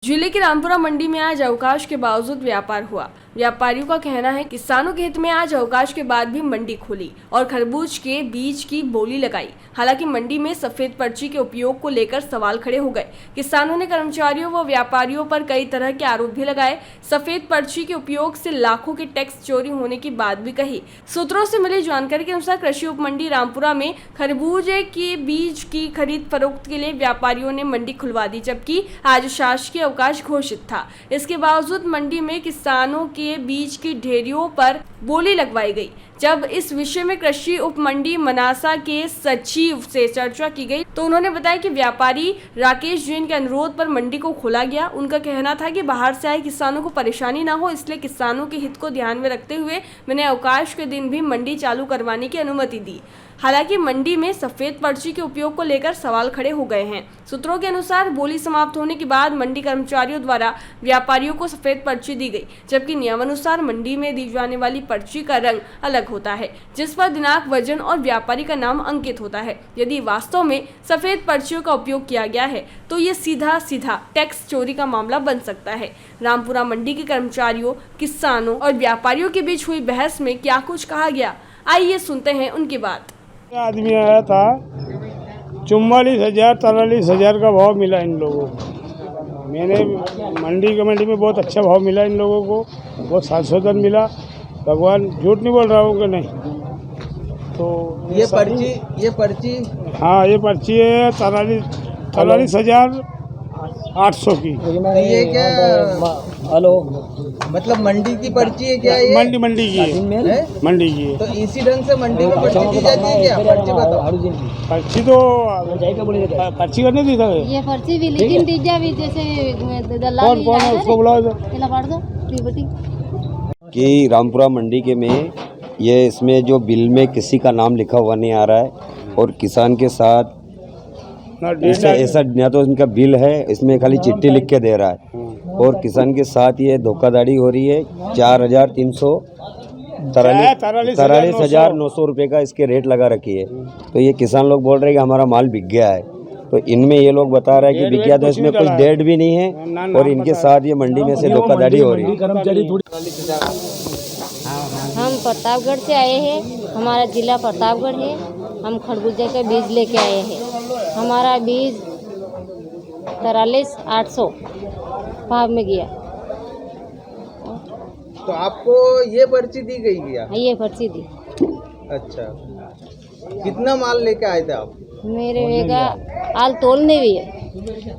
जिले की रामपुरा मंडी में आज अवकाश के बावजूद व्यापार हुआ। व्यापारियों का कहना है किसानों के हित में आज अवकाश के बाद भी मंडी खोली और खरबूज के बीज की बोली लगाई। हालांकि मंडी में सफेद पर्ची के उपयोग को लेकर सवाल खड़े हो गए। किसानों ने कर्मचारियों व व्यापारियों पर कई तरह के आरोप भी लगाए। सफेद पर्ची के उपयोग से लाखों के टैक्स चोरी होने की बात भी कही। सूत्रों से मिली जानकारी के अनुसार कृषि उप मंडी रामपुरा में खरबूजे के बीज की खरीद फरोख्त के लिए व्यापारियों ने मंडी खुलवा दी, जबकि आज शासकीय अवकाश घोषित था। इसके बावजूद मंडी में किसानों के बीज की ढेरियों पर बोली लगवाई गई। जब इस विषय में कृषि उप मंडी मनासा के सचिव से चर्चा की गई तो उन्होंने बताया कि व्यापारी राकेश जैन के अनुरोध पर मंडी को खोला गया। उनका कहना था कि बाहर से आए किसानों को परेशानी ना हो, इसलिए किसानों के हित को ध्यान में रखते हुए मैंने अवकाश के दिन भी मंडी चालू करवाने की अनुमति दी। हालांकि मंडी में सफेद पर्ची के उपयोग को लेकर सवाल खड़े हो गए हैं। सूत्रों के अनुसार बोली समाप्त होने के बाद मंडी कर्मचारियों द्वारा व्यापारियों को सफेद पर्ची दी गई, जबकि नियमानुसार मंडी में दी जाने वाली पर्ची का रंग अलग होता है, जिस पर दिनांक, वजन और व्यापारी का नाम अंकित होता है। यदि वास्तव में सफेद पर्चियों का उपयोग किया गया है तो ये सीधा टैक्स चोरी का मामला बन सकता है। रामपुरा मंडी के कर्मचारियों, किसानों और व्यापारियों के बीच हुई बहस में क्या कुछ कहा गया, आइए सुनते हैं उनकी बात। आदमी आया था, 44,000 43,000 का भाव मिला इन लोगों को। मैंने मंडी कमेटी में बहुत अच्छा भाव मिला इन लोगों को, बहुत संशोधन मिला। भगवान झूठ नहीं बोल रहा हूँ कि नहीं। तो ये पर्ची हाँ, ये पर्ची है 43,800 की। तो ये क्या हेलो, मतलब मंडी की पर्ची है क्या ये? मंडी की है, मंडी की है। तो इसी ढंग से मंडी में पर्ची दी जाती है क्या? पर्ची बताओ। पर्ची तो पर्ची करने दी था ये पर्ची भी, लेकिन दीजिए भी जैसे दलाल कौन है उसको बुलाओ कि रामपुरा मंडी के में ये इसमें जो बिल में किसी का नाम लिखा हुआ नहीं आ रहा है और किसान के साथ ऐसा ना तो इनका बिल है, इसमें खाली चिट्ठी लिख के दे रहा है और किसान के साथ ये धोखाधड़ी हो रही है। 43,900 रुपये का इसके रेट लगा रखी है। तो ये किसान लोग बोल रहे हैं कि हमारा माल बिक गया है। तो इनमें ये लोग बता रहे हैं कि बिक गया, तो इसमें कुछ डेट भी नहीं है और इनके साथ ये मंडी में से धोखाधड़ी हो रही है। हम प्रतापगढ़ से आए हैं, हमारा जिला प्रतापगढ़ है। हम खरबूजे का बीज लेके आए हैं। हमारा बीज 43,800 भाव में गया। तो आपको ये पर्ची दी गई क्या? ये पर्ची दी। अच्छा, कितना माल लेके आए थे आप? मेरे वेगा आल तोलने भी है।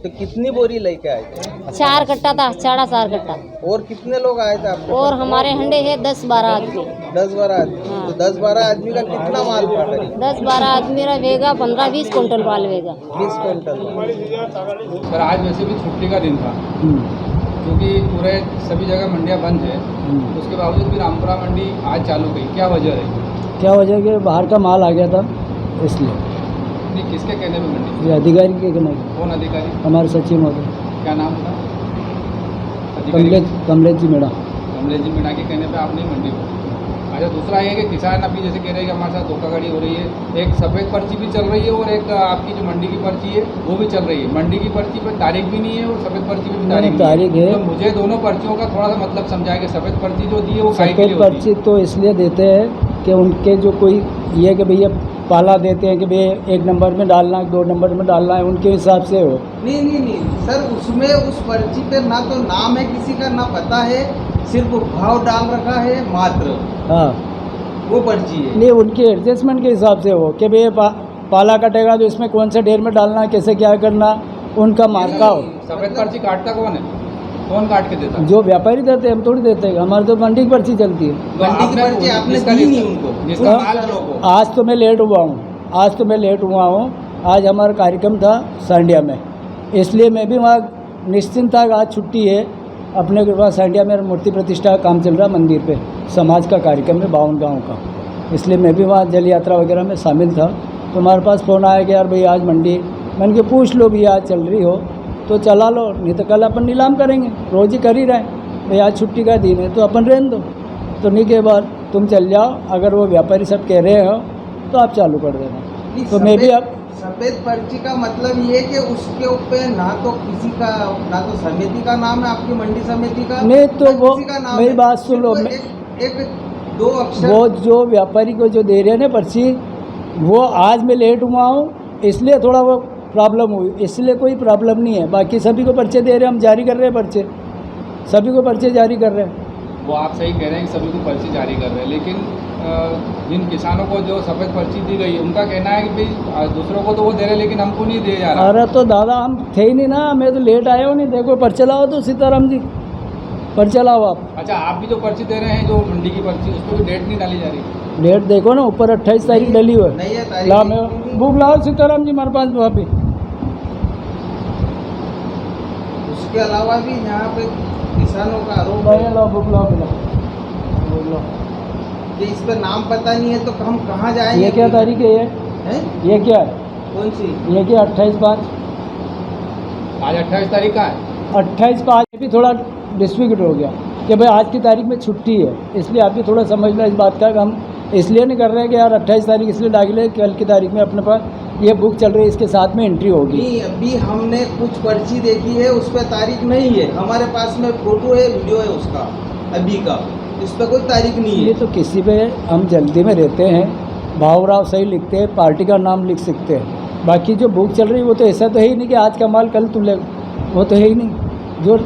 तो कितनी बोरी लेके आए थे? 4 कट्टा था, 4.5 कट्टा। और कितने लोग आए थे आपके? और हमारे हंडे है 10-12 आदमी। 10-12 आदमी। हाँ। तो 10-12 आदमी का कितना माल पड़ा? 10-12 आदमी वेगा 15-20 कुंटल माल वेगा। 20 कुंटल। सर, आज वैसे भी छुट्टी का दिन था, क्योंकि पूरे सभी जगह मंडियां बंद है। उसके बावजूद भी रामपुरा मंडी आज चालू गई, क्या वजह है? क्या वजह है कि बाहर का माल आ गया था, इसलिए। नहीं, किसके कहने पे मंडी? ये अधिकारी के कहने। कौन अधिकारी? हमारे सचिव महोदय क्या नाम था? कमलेश जी मीणा। कमलेश जी मीणा के कहने पे आप नहीं मंडी हो। अच्छा, दूसरा ये कि किसान अभी जैसे कह रहे हैं कि हमारे साथ धोखाधड़ी हो रही है। एक सफ़ेद पर्ची भी चल रही है और एक आपकी जो मंडी की पर्ची है वो भी चल रही है। मंडी की पर्ची पर तारीख भी नहीं है और सफ़ेद पर्ची में भी तारीख है। तो मुझे दोनों पर्चियों का थोड़ा सा मतलब समझाया कि सफ़ेद पर्ची जो दी है वो सफ़ेद पर्ची तो इसलिए देते हैं कि उनके जो कोई ये कि भैया पाला देते हैं कि भैया 1 नंबर में डालना है, 2 नंबर में डालना है, उनके हिसाब से हो। नहीं सर, उसमें उस पर्ची पे ना तो नाम है किसी का, ना पता है, सिर्फ भाव डाल रखा है मात्र। हाँ, वो पर्ची है। नहीं, उनके एडजस्टमेंट के हिसाब से हो कि भैया पाला कटेगा तो इसमें कौन से ढेर में डालना है, कैसे क्या करना, उनका मार्का हो। सफ़ेद पर्ची काटता कौन है? कौन काट के देता? जो व्यापारी देते हैं, हम थोड़ी देते हैं। हमारे तो मंडी की पर्ची चलती है। मंडी की पर्ची आपने दी नहीं उनको? आज तो मैं लेट हुआ हूँ। आज हमारा कार्यक्रम था सांडिया में, इसलिए मैं भी वहाँ निश्चिंत था। आज छुट्टी है, अपने के पास सांडिया में मूर्ति प्रतिष्ठा का काम चल रहा मंदिर पे, समाज का कार्यक्रम है 52 गाँव का, इसलिए मैं भी वहाँ जल यात्रा वगैरह में शामिल था। तो हमारे पास फ़ोन आया कि यार भाई आज मंडी, मैंने के पूछ लो भी आज चल रही हो तो चला लो, नहीं तो कल अपन नीलाम करेंगे, रोज़ ही कर ही रहे भाई। आज छुट्टी का दिन है तो अपन रहने दो। तो नहीं के बाद तुम चल जाओ, अगर वो व्यापारी सब कह रहे हो तो आप चालू कर देना। तो मैं भी अब सफेद पर्ची का मतलब ये है कि उसके ऊपर ना तो किसी का, ना तो समिति का नाम है, आपकी मंडी समिति का नहीं तो ना वो किसी का नाम मेरी है। बात सुन लो, सिर्फ एक दो अक्षर। वो जो व्यापारी को जो दे रहे हैं ना पर्ची, वो आज मैं लेट हुआ हूँ इसलिए थोड़ा वो प्रॉब्लम हुई, इसलिए कोई प्रॉब्लम नहीं है। बाकी सभी को पर्चे दे रहे हैं, हम जारी कर रहे हैं पर्चे, सभी को पर्चे जारी कर रहे हैं। वो आप सही कह रहे हैं कि सभी को पर्ची जारी कर रहे हैं, लेकिन जिन किसानों को जो सफ़ेद पर्ची दी गई उनका कहना है कि भाई दूसरों को तो वो दे रहे हैं लेकिन हमको नहीं दिया जा रहा। अरे तो दादा हम थे ही नहीं ना, मैं तो लेट आया हूँ नहीं। देखो पर्चा लाओ तो सीताराम जी, पर्चा लाओ आप। अच्छा, आप भी जो पर्ची दे रहे हैं, जो मंडी की पर्ची, उस पर भी डेट नहीं डाली जा रही? डेट देखो ना, ऊपर 28 तारीख डली हुई नहीं है है। तारीख। ला मैं बुक लाओ सीताराम जी हमारे पास वहाँ पे। उसके अलावा भी यहाँ पे किसानों का आरोप है लाओ बुक लाओ, बुक लाओ। कि इस पर नाम पता नहीं है तो हम कहाँ जाएंगे? ये क्या तारीख है हैं? ये क्या है? कौन सी? ये क्या 28/5? आज 28 तारीख का है। 28/5 भी थोड़ा डिस्ट्रीब्यूट हो गया कि भाई आज की तारीख में छुट्टी है, इसलिए आप भी थोड़ा समझना इस बात का कि हम इसलिए नहीं कर रहे हैं कि यार 28 तारीख इसलिए डाले, कल की तारीख में अपने पास ये बुक चल रही है, इसके साथ में एंट्री होगी। नहीं, अभी हमने कुछ पर्ची देखी है, उस पर तारीख नहीं है। हमारे पास में फोटो है, वीडियो है उसका अभी का, इस पर कोई तारीख नहीं ये है। तो किसी पे हम जल्दी में रहते हैं, भावराव सही लिखते हैं, पार्टी का नाम लिख सकते हैं। बाकी जो बुक चल रही है वो तो ऐसा तो है ही नहीं कि आज का माल कल तुले, वो तो है ही नहीं। जो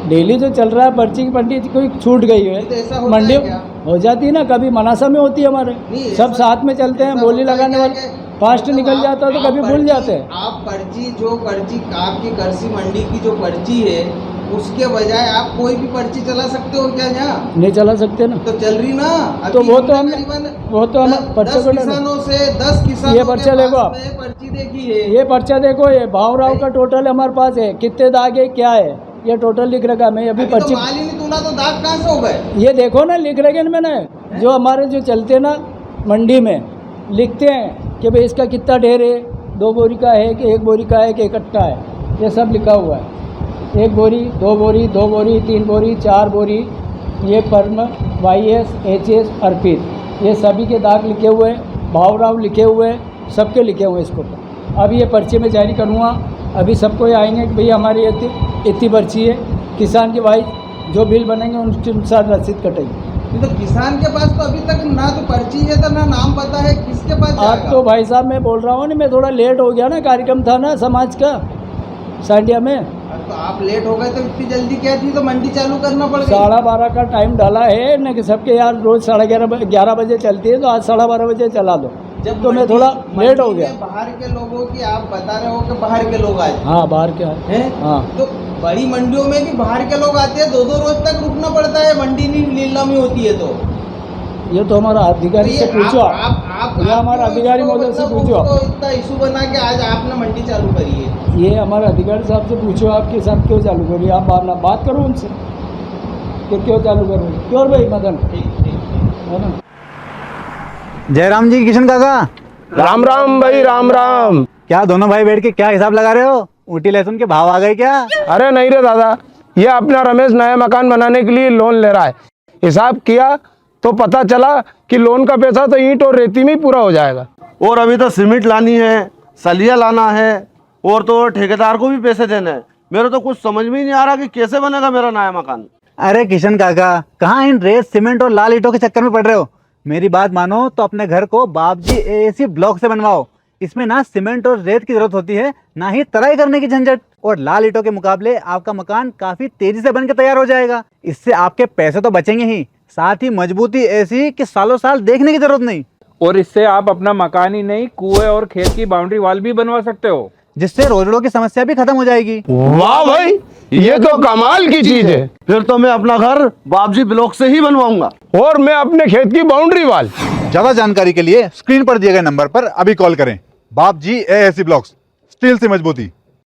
डेली जो चल रहा है पर्ची की मंडी कोई छूट गई ये तो ऐसा है, होता मंडी है क्या? हो जाती है ना, कभी मनासा में होती है हमारे, नहीं, सब ऐसा- साथ में चलते हैं, ऐसा बोली होता है लगाने क्या वाले कि फास्ट मतलब निकल जाता है तो आप कभी भूल पर्ची- जाते हैं। आप पर्ची, जो पर्ची आपकी कृषि मंडी की जो पर्ची है, उसके बजाय आप कोई भी पर्ची चला सकते हो क्या यहाँ? नहीं चला सकते ना, तो चल रही ना तो अभी वो तो हमने हम करीबन पर्चे 10 को लेना। किसानों से 10 किसानों ये पर्चा के देखो पास आप। में पर्ची देखी है। ये पर्चा देखो, ये भावराव का टोटल हमारे पास है, कितने दाग है क्या है, ये टोटल लिख रखा है। मैं अभी अभी तो पर्ची माल ही नहीं तूला तो दाग कहाँ से हो गए? ये देखो ना, लिख रखे हैं मैंने, जो हमारे जो चलते ना मंडी में लिखते हैं कि भाई इसका कितना ढेर है, 2 बोरी का है कि 1 बोरी का है कि 1 कट्टा है, ये सब लिखा हुआ है। 1 बोरी, 2 बोरी, 2 बोरी, 3 बोरी, 4 बोरी, ये फर्म YS, HS, अर्पित, ये सभी के दाग लिखे हुए हैं, भावराव लिखे हुए हैं, सबके लिखे हुए हैं इसको। अभी ये पर्ची में जारी करूँगा, अभी सबको ये आएंगे कि भैया हमारी इतनी पर्ची है, किसान के भाई जो बिल बनेंगे उनके अनुसार रसीद कटेगी। नहीं तो किसान के पास तो अभी तक ना तो पर्ची है तो ना नाम पता है, किसके पास आज जाएगा? तो भाई साहब मैं बोल रहा हूँ ना, मैं थोड़ा लेट हो गया ना, कार्यक्रम था ना समाज का सांडिया में, तो आप लेट हो गए तो इतनी जल्दी क्या थी, तो मंडी चालू करना पड़ गई। 12:30 का टाइम डाला है न कि सबके यार रोज 11:30 बजे चलती है, तो आज 12:30 बजे चला दो, जब तो मैं मंडी- थोड़ा लेट हो मंडी गया। में बाहर के लोगों की आप बता रहे हो कि बाहर के लोग आए हाँ बाहर क्या है, हैं? हाँ तो बड़ी मंडियों में भी बाहर के लोग आते हैं, 2-2 रोज तक रुकना पड़ता है, मंडी नहीं नीलामी होती है तो ये तो हमारा अधिकारी तो से ये पूछो आप ये हमारा अधिकारी महोदय से पूछो, इतना इशू बना के आज आपने मंडी चालू करी है। ये हमारे अधिकारी साहब से पूछो आपके साथ क्यों चालू करिए, आप बात करो उनसे कि क्यों चालू करो, क्यों भाई मदन, है ना। जयराम जी, किशन काका, राम राम भाई, राम राम। क्या दोनों भाई बैठ के क्या हिसाब लगा रहे हो? ऊटी लहसुन के भाव आ गए क्या? अरे नहीं रे दादा, ये अपना रमेश नया मकान बनाने के लिए लोन ले रहा है। हिसाब किया तो पता चला कि लोन का पैसा तो ईंट और रेती में ही पूरा हो जाएगा। और अभी तो सीमेंट लानी है, सलिया लाना है, और तो ठेकेदार को भी पैसे देने हैं। मेरे तो कुछ समझ में ही नहीं आ रहा कि कैसे बनेगा मेरा नया मकान। अरे किशन काका, कहाँ इन रेत सीमेंट और लाल ईंटों के चक्कर में पड़ रहे हो? मेरी बात मानो तो अपने घर को बाबजी AAC ब्लॉक से बनवाओ। इसमें ना सीमेंट और रेत की जरूरत होती है, ना ही तराई करने की झंझट, और लाल ईंटों के मुकाबले आपका मकान काफी तेजी से बनकर तैयार हो जाएगा। इससे आपके पैसे तो बचेंगे ही, साथ ही मजबूती ऐसी कि सालों साल देखने की जरूरत नहीं। और इससे आप अपना मकान ही नहीं, कुएं और खेत की बाउंड्री वॉल भी बनवा सकते हो, जिससे रोजड़ों की समस्या भी खत्म हो जाएगी। वाह भाई, ये तो कमाल की चीज है। फिर तो मैं अपना घर बाबजी ब्लॉक से ही बनवाऊंगा। और मैं अपने खेत की बाउंड्री वाल। ज्यादा जानकारी के लिए स्क्रीन पर दिए गए नंबर पर अभी कॉल करें। बाबजी AAC ब्लॉक्स, स्टील से मजबूती।